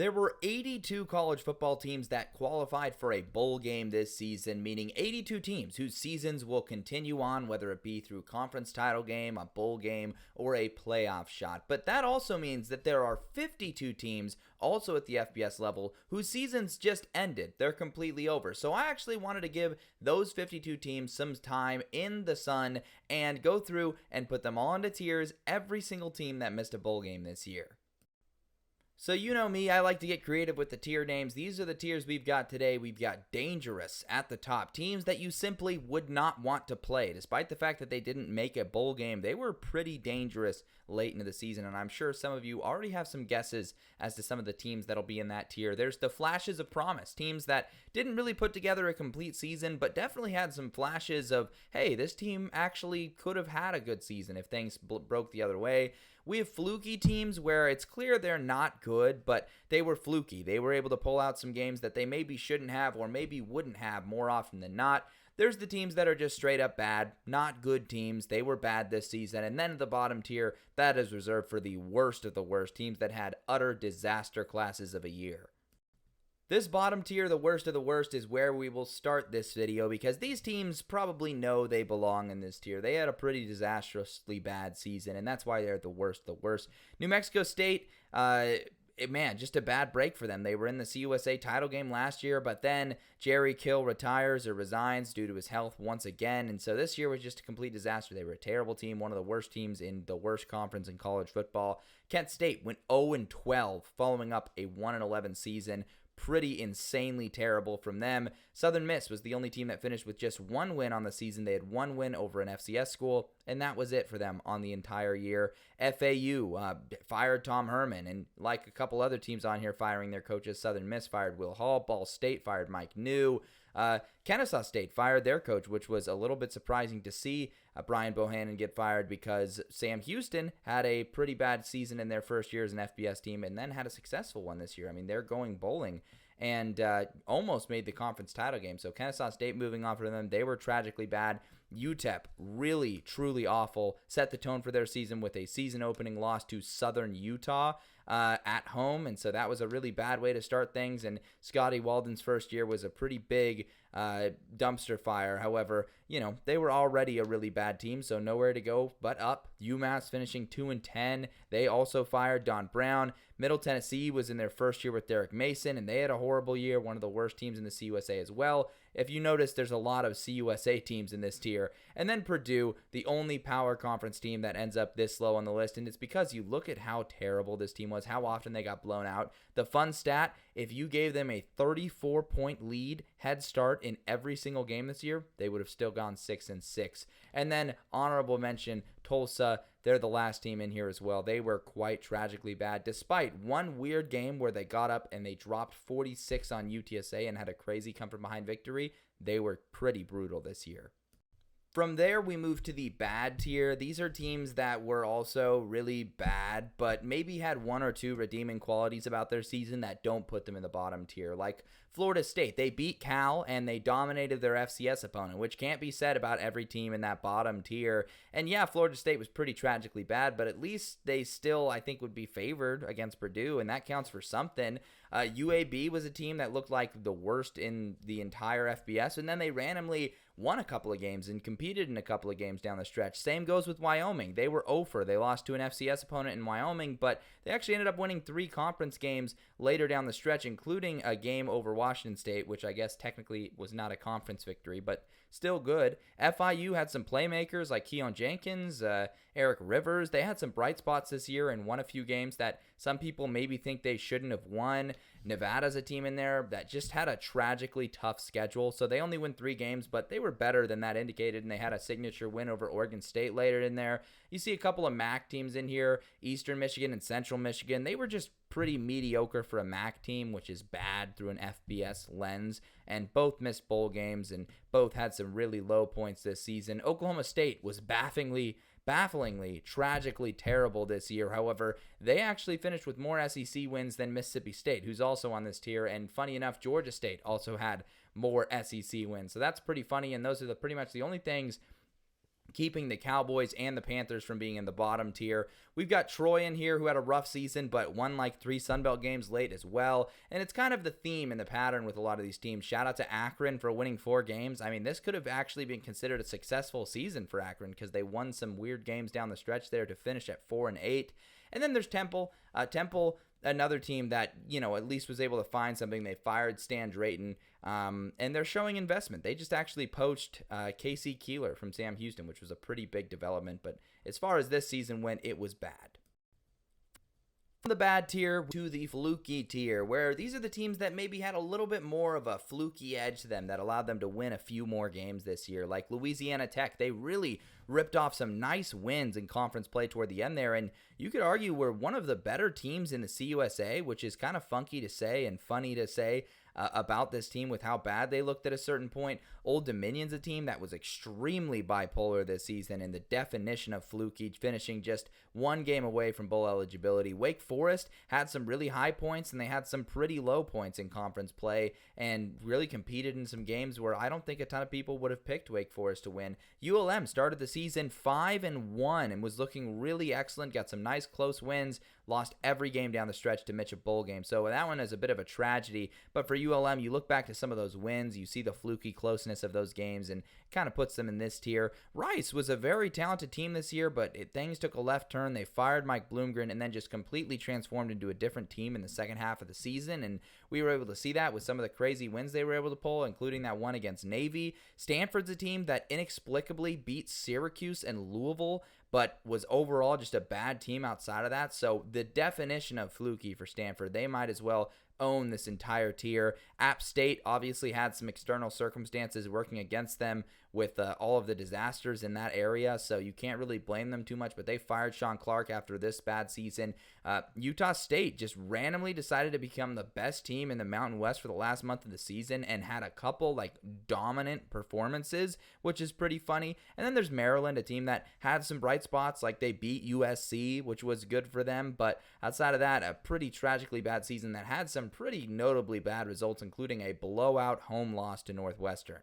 There were 82 college football teams that qualified for a bowl game this season, meaning 82 teams whose seasons will continue on, whether it be through conference title game, a bowl game, or a playoff shot. But that also means that there are 52 teams, also at the FBS level, whose seasons just ended. They're completely over. So I actually wanted to give those 52 teams some time in the sun and go through and put them all into tiers, every single team that missed a bowl game this year. So you know me, I like to get creative with the tier names. These are the tiers we've got today. We've got dangerous at the top. Teams that you simply would not want to play. Despite the fact that they didn't make a bowl game, they were pretty dangerous late into the season, and I'm sure some of you already have some guesses as to some of the teams that'll be in that tier. There's the flashes of promise. Teams that didn't really put together a complete season, but definitely had some flashes of, hey, this team actually could have had a good season if things broke the other way. We have fluky teams where it's clear they're not good, but they were fluky. They were able to pull out some games that they maybe shouldn't have or maybe wouldn't have more often than not. There's the teams that are just straight up bad, not good teams. They were bad this season. And then the bottom tier, that is reserved for the worst of the worst, teams that had utter disaster classes of a year. This bottom tier, the worst of the worst, is where we will start this video because these teams probably know they belong in this tier. They had a pretty disastrously bad season, and that's why they're the worst of the worst. New Mexico State, man, just a bad break for them. They were in the CUSA title game last year, but then Jerry Kill retires or resigns due to his health once again, and so this year was just a complete disaster. They were a terrible team, one of the worst teams in the worst conference in college football. Kent State went 0-12, following up a 1-11 season. Pretty insanely terrible from them. Southern Miss was the only team that finished with just one win on the season. They had one win over an FCS school, and that was it for them on the entire year. FAU fired Tom Herman, and like a couple other teams on here firing their coaches, Southern Miss fired Will Hall, Ball State fired Mike New. Kennesaw State fired their coach, which was a little bit surprising to see Brian Bohannon get fired because Sam Houston had a pretty bad season in their first year as an FBS team and then had a successful one this year. I mean, they're going bowling and almost made the conference title game. So Kennesaw State moving on from them, they were tragically bad. UTEP, really, truly awful, set the tone for their season with a season-opening loss to Southern Utah at home, and so that was a really bad way to start things, and Scotty Walden's first year was a pretty big dumpster fire. However, you know, they were already a really bad team, so nowhere to go but up. UMass finishing 2-10. They also fired Don Brown. Middle Tennessee was in their first year with Derek Mason, and they had a horrible year, one of the worst teams in the CUSA as well. If you notice, there's a lot of CUSA teams in this tier. And then Purdue, the only power conference team that ends up this low on the list. And it's because you look at how terrible this team was, how often they got blown out. The fun stat, if you gave them a 34-point lead head start in every single game this year, they would have still gone 6-6. And then honorable mention, Tulsa, they're the last team in here as well. They were quite tragically bad, despite one weird game where they got up and they dropped 46 on UTSA and had a crazy come-from-behind victory. They were pretty brutal this year. From there, we move to the bad tier. These are teams that were also really bad, but maybe had one or two redeeming qualities about their season that don't put them in the bottom tier. Like Florida State, they beat Cal and they dominated their FCS opponent, which can't be said about every team in that bottom tier. And yeah, Florida State was pretty tragically bad, but at least they still, I think, would be favored against Purdue, and that counts for something. UAB was a team that looked like the worst in the entire FBS, and then they randomly won a couple of games and competed in a couple of games down the stretch. Same goes with Wyoming. They were 0-for. They lost to an FCS opponent in Wyoming, but they actually ended up winning 3 conference games later down the stretch, including a game over Washington State, which I guess technically was not a conference victory, but still good. FIU had some playmakers like Keon Jenkins, Eric Rivers. They had some bright spots this year and won a few games that some people maybe think they shouldn't have won. Nevada's a team in there that just had a tragically tough schedule, so they only win 3 games, but they were better than that indicated, and they had a signature win over Oregon State later in there. You see a couple of MAC teams in here, Eastern Michigan and Central Michigan. They were just pretty mediocre for a MAC team, which is bad through an FBS lens, and both missed bowl games, and both had some really low points this season. Oklahoma State was bafflingly, tragically terrible this year. However, they actually finished with more SEC wins than Mississippi State, who's also on this tier. And funny enough, Georgia State also had more SEC wins. So that's pretty funny. And those are pretty much the only things keeping the Cowboys and the Panthers from being in the bottom tier. We've got Troy in here who had a rough season but won like 3 Sunbelt games late as well. And it's kind of the theme and the pattern with a lot of these teams. Shout out to Akron for winning 4 games. I mean, this could have actually been considered a successful season for Akron because they won some weird games down the stretch there to finish at 4-8. And then there's Temple. Temple, another team that, at least was able to find something. They fired Stan Drayton, and they're showing investment. They just actually poached Casey Keeler from Sam Houston, which was a pretty big development. But as far as this season went, it was bad. From the bad tier to the fluky tier, where these are the teams that maybe had a little bit more of a fluky edge to them that allowed them to win a few more games this year. Like Louisiana Tech, they really ripped off some nice wins in conference play toward the end there, and you could argue we're one of the better teams in the CUSA, which is kind of funky to say and funny to say about this team with how bad they looked at a certain point. Old Dominion's a team that was extremely bipolar this season and the definition of fluky, finishing just 1 game away from bowl eligibility. Wake Forest had some really high points and they had some pretty low points in conference play and really competed in some games where I don't think a ton of people would have picked Wake Forest to win. ULM started the season 5-1 and was looking really excellent, got some nice close wins, lost every game down the stretch to miss a bowl game. So that one is a bit of a tragedy. But for ULM, you look back to some of those wins, you see the fluky closeness of those games, and kind of puts them in this tier. Rice was a very talented team this year, but things took a left turn. They fired Mike Bloomgren and then just completely transformed into a different team in the second half of the season, and we were able to see that with some of the crazy wins they were able to pull, including that one against Navy. Stanford's a team that inexplicably beat Syracuse and Louisville, but was overall just a bad team outside of that. So the definition of fluky for Stanford, they might as well own this entire tier. App State obviously had some external circumstances working against them with all of the disasters in that area, so you can't really blame them too much, but they fired Sean Clark after this bad season. Utah State just randomly decided to become the best team in the Mountain West for the last month of the season and had a couple dominant performances, which is pretty funny. And then there's Maryland, a team that had some bright spots, like they beat USC, which was good for them, but outside of that, a pretty tragically bad season that had some pretty notably bad results, including a blowout home loss to Northwestern.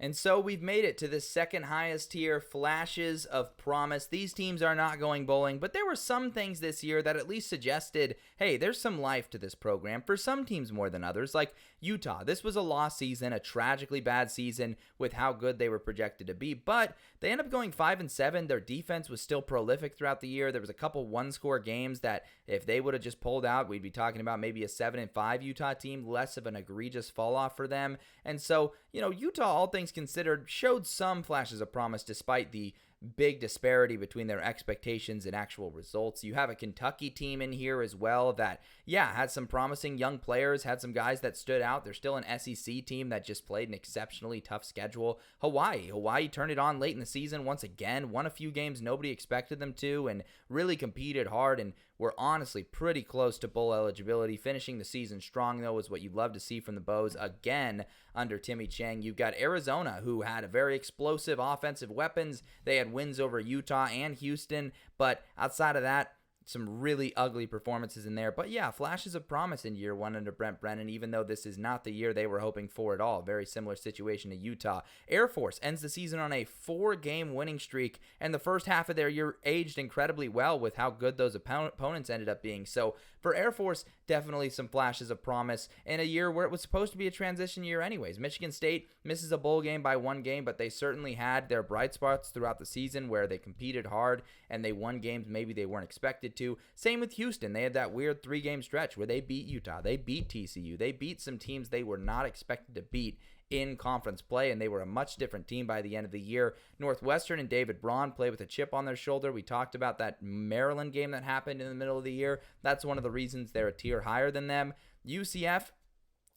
And so we've made it to the second highest tier, flashes of promise. These teams are not going bowling, but there were some things this year that at least suggested, hey, there's some life to this program for some teams more than others, like Utah. This was a lost season, a tragically bad season with how good they were projected to be, but they ended up going 5-7. Their defense was still prolific throughout the year. There was a couple one-score games that if they would have just pulled out, we'd be talking about maybe a 7-5 Utah team, less of an egregious fall off for them. And so, Utah, all things considered, showed some flashes of promise despite the big disparity between their expectations and actual results. You have a Kentucky team in here as well that, had some promising young players, had some guys that stood out. They're still an SEC team that just played an exceptionally tough schedule. Hawaii turned it on late in the season once again, won a few games nobody expected them to, and really competed hard and were honestly pretty close to bowl eligibility. Finishing the season strong, though, is what you'd love to see from the Bows again under Timmy Chang. You've got Arizona, who had a very explosive offensive weapons. They had wins over Utah and Houston, but outside of that, some really ugly performances in there. But flashes of promise in year 1 under Brent Brennan, even though this is not the year they were hoping for at all. Very similar situation to Utah. Air Force ends the season on a 4-game winning streak, and the first half of their year aged incredibly well with how good those opponents ended up being. So for Air Force, definitely some flashes of promise in a year where it was supposed to be a transition year anyways. Michigan State misses a bowl game by 1 game, but they certainly had their bright spots throughout the season where they competed hard and they won games maybe they weren't expected to. Same with Houston. They had that weird 3-game stretch where they beat Utah, they beat TCU, they beat some teams they were not expected to beat in conference play, and they were a much different team by the end of the year. Northwestern and David Braun play with a chip on their shoulder. We talked about that Maryland game that happened in the middle of the year. That's one of the reasons they're a tier higher than them. UCF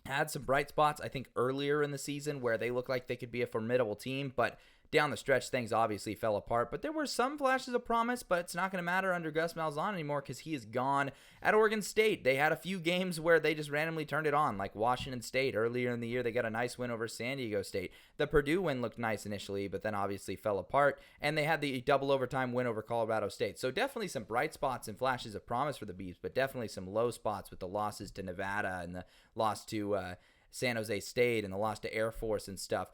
had some bright spots, I think, earlier in the season where they looked like they could be a formidable team, but down the stretch, things obviously fell apart. But there were some flashes of promise, but it's not going to matter under Gus Malzahn anymore because he is gone. At Oregon State, they had a few games where they just randomly turned it on, like Washington State. Earlier in the year, they got a nice win over San Diego State. The Purdue win looked nice initially, but then obviously fell apart. And they had the double overtime win over Colorado State. So definitely some bright spots and flashes of promise for the Beavs, but definitely some low spots with the losses to Nevada and the loss to San Jose State and the loss to Air Force and stuff.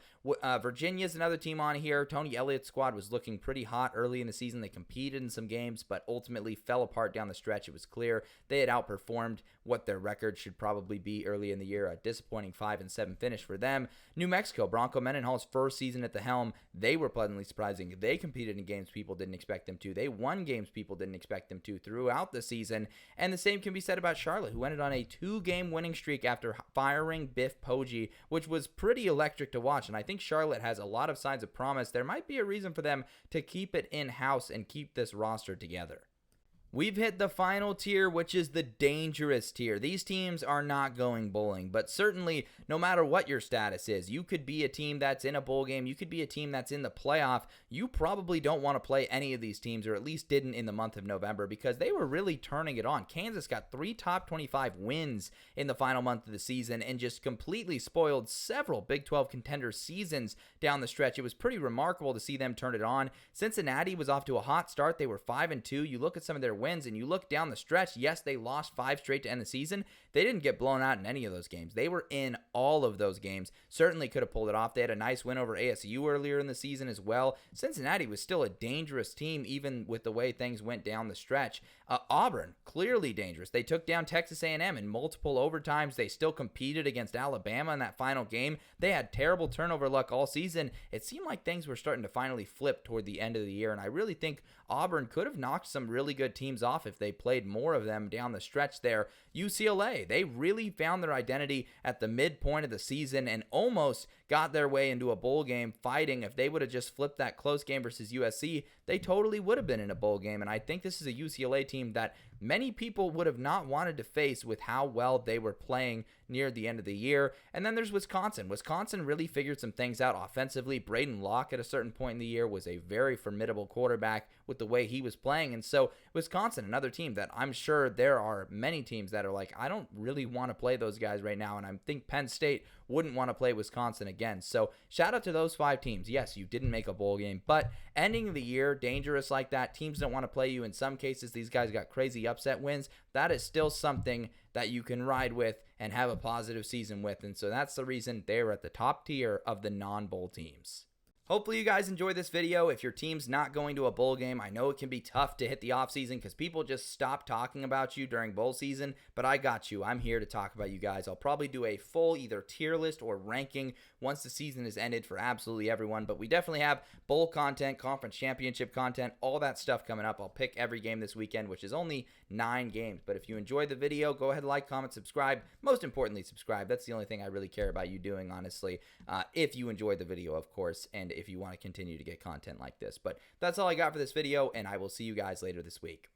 Virginia's another team on here. Tony Elliott's squad was looking pretty hot early in the season. They competed in some games, but ultimately fell apart down the stretch. It was clear they had outperformed what their record should probably be early in the year. A disappointing 5-7 finish for them. New Mexico, Bronco Mendenhall's first season at the helm, they were pleasantly surprising. They competed in games people didn't expect them to. They won games people didn't expect them to throughout the season. And the same can be said about Charlotte, who ended on a 2-game winning streak after firing Biff Poggi, which was pretty electric to watch. And I think Charlotte has a lot of signs of promise. There might be a reason for them to keep it in-house and keep this roster together. We've hit the final tier, which is the dangerous tier. These teams are not going bowling, but certainly no matter what your status is, you could be a team that's in a bowl game, you could be a team that's in the playoff. You probably don't want to play any of these teams, or at least didn't in the month of November, because they were really turning it on. Kansas got 3 top 25 wins in the final month of the season and just completely spoiled several Big 12 contender seasons down the stretch. It was pretty remarkable to see them turn it on. Cincinnati was off to a hot start. They were 5-2. You look at some of their wins and you look down the stretch, yes, they lost 5 straight to end the season. They didn't get blown out in any of those games. They were in all of those games. Certainly could have pulled it off. They had a nice win over ASU earlier in the season as well. Cincinnati was still a dangerous team even with the way things went down the stretch. Auburn, clearly dangerous. They took down Texas A&M in multiple overtimes. They still competed against Alabama in that final game. They had terrible turnover luck all season. It seemed like things were starting to finally flip toward the end of the year, and I really think Auburn could have knocked some really good teams off if they played more of them down the stretch there. UCLA, they really found their identity at the midpoint of the season and almost got their way into a bowl game fighting. If they would have just flipped that close game versus USC, they totally would have been in a bowl game. And I think this is a UCLA team that many people would have not wanted to face with how well they were playing near the end of the year. And then there's Wisconsin. Wisconsin really figured some things out offensively. Braden Locke at a certain point in the year was a very formidable quarterback with the way he was playing. And so Wisconsin, another team that I'm sure there are many teams that are like, I don't really want to play those guys right now. And I think Penn State wouldn't want to play Wisconsin again. So shout out to those 5 teams. Yes, you didn't make a bowl game, but ending the year dangerous like that, teams don't want to play you. In some cases, these guys got crazy upset wins. That is still something that you can ride with and have a positive season with. And so that's the reason they're at the top tier of the non-bowl teams. Hopefully you guys enjoy this video. If your team's not going to a bowl game, I know it can be tough to hit the offseason because people just stop talking about you during bowl season, but I got you. I'm here to talk about you guys. I'll probably do a full either tier list or ranking once the season is ended for absolutely everyone, but we definitely have bowl content, conference championship content, all that stuff coming up. I'll pick every game this weekend, which is only 9 games, but if you enjoyed the video, go ahead, like, comment, subscribe. Most importantly, subscribe. That's the only thing I really care about you doing, honestly, if you enjoyed the video, of course, and if you want to continue to get content like this. But that's all I got for this video, and I will see you guys later this week.